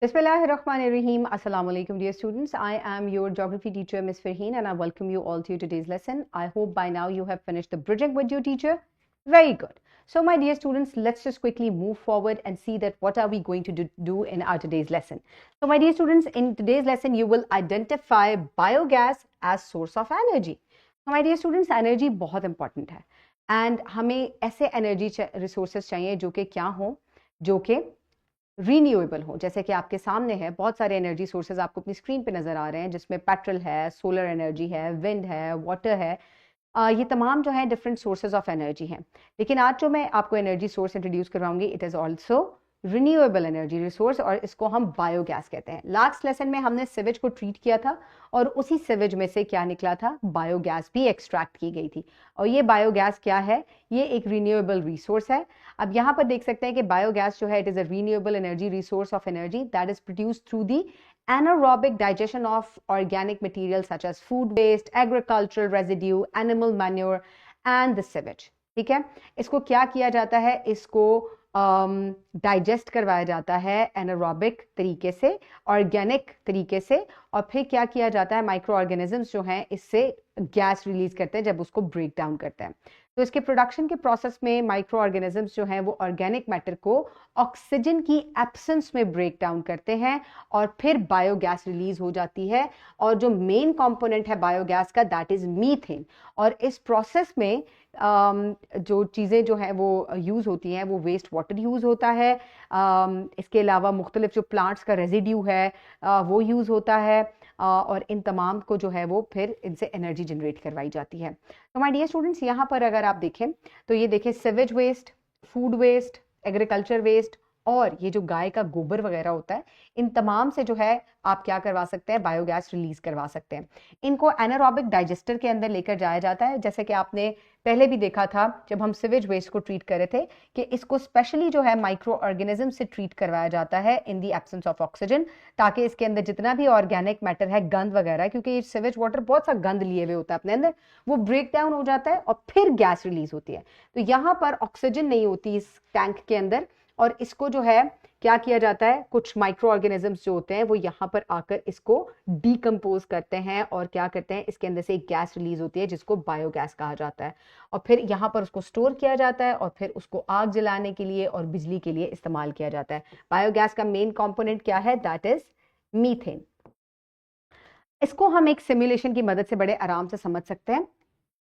Bismillahirrahmanirrahim. Assalamu alaikum, dear students. I am your geography teacher, Ms. Farheen, and I welcome you all to today's lesson. I hope by now you have finished the bridging with your teacher. Very good. So, my dear students, let's just quickly move forward and see that what are we going to do in our today's lesson. So, my dear students, in today's lesson, you will identify biogas as source of energy. So, my dear students, energy बहुत important है, and हमें ऐसे energy resources चाहिए जो कि क्या हो, जो कि रीन्यूएबल हो। जैसे कि आपके सामने है, बहुत सारे एनर्जी सोर्सेज आपको अपनी स्क्रीन पे नजर आ रहे हैं, जिसमें पेट्रोल है, सोलर एनर्जी है, विंड है, वाटर है। ये तमाम जो है डिफरेंट सोर्सेज ऑफ एनर्जी हैं। लेकिन आज जो मैं आपको एनर्जी सोर्स इंट्रोड्यूस करवाऊंगी, it is also renewable energy resource, और इसको हम बायोगैस कहते हैं। लास्ट लेसन में हमने सिवेज को ट्रीट किया था, और उसी सिवेज में से क्या निकला था, बायोगैस भी एक्सट्रैक्ट की गई थी। और ये बायोगैस क्या है, ये एक रिन्यूएबल रिसोर्स है। अब यहाँ पर देख सकते हैं कि बायोगैस जो है, it is a renewable energy resource of energy that is produced through the anaerobic digestion of organic materials such as food waste, agricultural residue, animal manure and the sewage. ठीक है, इसको क्या किया जाता है, इसको डाइजेस्ट करवाया जाता है एनारोबिक तरीके से, ऑर्गेनिक तरीके से, और फिर क्या किया जाता है, माइक्रो ऑर्गेनिजम्स जो हैं इससे गैस रिलीज करते हैं जब उसको ब्रेक डाउन करते हैं। तो इसके प्रोडक्शन के प्रोसेस में माइक्रो ऑर्गेनिजम्स जो हैं वो ऑर्गेनिक मैटर को ऑक्सीजन की एब्सेंस में ब्रेक डाउन करते हैं, और फिर बायोगैस रिलीज हो जाती है। और जो मेन कंपोनेंट है बायोगैस का, दैट इज मीथेन। और इस प्रोसेस में जो चीज़ें जो हैं वो यूज़ होती हैं, वो वेस्ट वाटर यूज़ होता है। इसके अलावा मुख्तलिफ जो प्लांट्स का रेजिड्यू है वो यूज़ होता है, और इन तमाम को जो है वो फिर इनसे एनर्जी जनरेट करवाई जाती है। तो माय डियर स्टूडेंट्स, यहाँ पर अगर आप देखें तो ये देखें, sewage waste, food waste, agriculture waste, और ये जो गाय का गोबर वगैरह होता है, इन तमाम से जो है आप क्या करवा सकते हैं, बायोगैस रिलीज करवा सकते हैं। इनको एनारोबिक डाइजेस्टर के अंदर लेकर जाया जाता है, जैसे कि आपने पहले भी देखा था जब हम सिवेज वेस्ट को ट्रीट कर रहे थे, कि इसको स्पेशली जो है माइक्रो ऑर्गेनिज्म से ट्रीट करवाया जाता है इन दी एब्सेंस ऑफ ऑक्सीजन, ताकि इसके अंदर जितना भी ऑर्गेनिक मैटर है, गंद वगैरह, क्योंकि ये सिवेज वाटर बहुत सा गंद लिए हुए होता है अपने अंदर, वो ब्रेक डाउन हो जाता है और फिर गैस रिलीज होती है। तो यहाँ पर ऑक्सीजन नहीं होती इस टैंक के अंदर, और इसको जो है क्या किया जाता है, कुछ माइक्रो ऑर्गेनिजम्स जो होते हैं वो यहाँ पर आकर इसको डीकम्पोज करते हैं, और क्या करते हैं, इसके अंदर से एक गैस रिलीज होती है जिसको बायोगैस कहा जाता है, और फिर यहाँ पर उसको स्टोर किया जाता है, और फिर उसको आग जलाने के लिए और बिजली के लिए इस्तेमाल किया जाता है। बायोगैस का मेन कंपोनेंट क्या है, दैट इज मीथेन। इसको हम एक सिमुलेशन की मदद से बड़े आराम से समझ सकते हैं।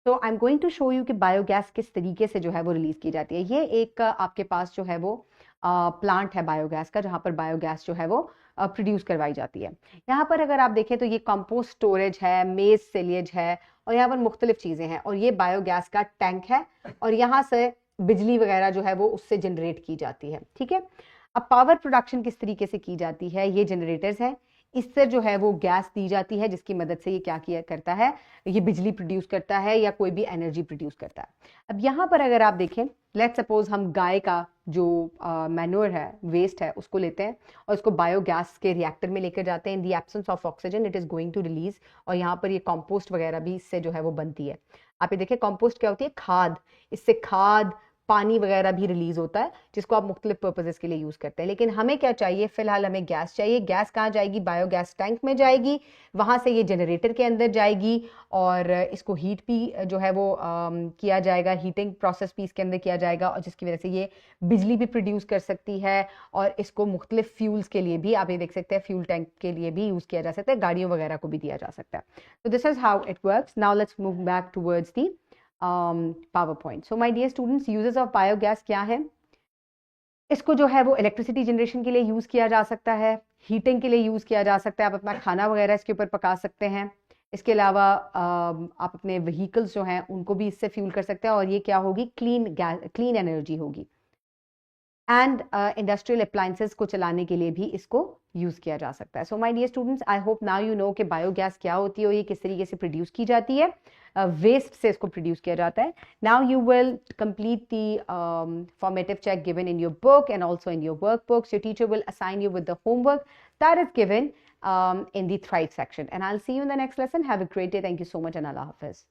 तो I am going to show you कि बायोगैस किस तरीके से जो है वो रिलीज की जाती है। ये एक आपके पास जो है वो प्लांट है बायोगैस का, जहाँ पर बायोगैस जो है वो प्रोड्यूस करवाई जाती है। यहाँ पर अगर आप देखें तो ये कंपोस्ट स्टोरेज है, मेज सिलेज है, और यहाँ पर मुख्तलिफ चीज़ें हैं, और ये बायोगैस का टैंक है, और यहाँ से बिजली वगैरह जो है वो उससे जनरेट की जाती है। ठीक है, अब पावर प्रोडक्शन किस तरीके से की जाती है, ये जनरेटर्स हैं, इससे जो है वो गैस दी जाती है, जिसकी मदद से ये क्या किया करता है, ये बिजली प्रोड्यूस करता है या कोई भी एनर्जी प्रोड्यूस करता है। अब यहाँ पर अगर आप देखें, लेट्स सपोज हम गाय का जो मैन्योर है, वेस्ट है, उसको लेते हैं और इसको बायोगैस के रिएक्टर में लेकर जाते हैं। In the absence of oxygen it is going to release, और यहाँ पर ये कंपोस्ट वगैरह भी इससे जो है वो बनती है। आप ये देखिए, कंपोस्ट क्या होती है, खाद। इससे खाद, पानी वगैरह भी रिलीज होता है, जिसको आप मुख्तलिफ पर्पजेस के लिए यूज करते हैं। लेकिन हमें क्या चाहिए, फिलहाल हमें गैस चाहिए। गैस कहाँ जाएगी, बायोगैस टैंक में जाएगी, वहां से ये जनरेटर के अंदर जाएगी, और इसको हीट भी जो है वो किया जाएगा, हीटिंग प्रोसेस भी इसके अंदर किया जाएगा, और जिसकी वजह से ये बिजली भी प्रोड्यूस कर सकती है। और इसको मुख्तलिफ फ्यूल्स के लिए भी, आप ये देख सकते हैं, फ्यूल टैंक के लिए भी यूज किया जा सकता है, गाड़ियों वगैरह को भी दिया जा सकता है। तो this is how it works. Now let's move back towards the PowerPoint. So my dear students, uses of biogas क्या है, इसको जो है वो इलेक्ट्रिसिटी जनरेशन के लिए यूज किया जा सकता है, हीटिंग के लिए यूज किया जा सकता है, आप अपना खाना वगैरह इसके ऊपर पका सकते हैं। इसके अलावा आप अपने व्हीकल्स जो हैं उनको भी इससे फ्यूल कर सकते हैं, और ये क्या होगी, क्लीन गैस, क्लीन एनर्जी होगी। एंड इंडस्ट्रियल अप्लायंसेस को चलाने के लिए भी इसको यूज किया जा सकता है। So my dear students, I hope now you know कि बायोगैस क्या होती है और ये किस तरीके से प्रोड्यूस की जाती है। वेस्ट से इसको प्रोड्यूस किया जाता है। Now you will complete the formative check given in your book and also in your workbooks. Your teacher will assign you with the homework that is given in the Thrive section, and I'll see you in the next lesson. Have a great day. Thank you so much, and Allah Hafiz.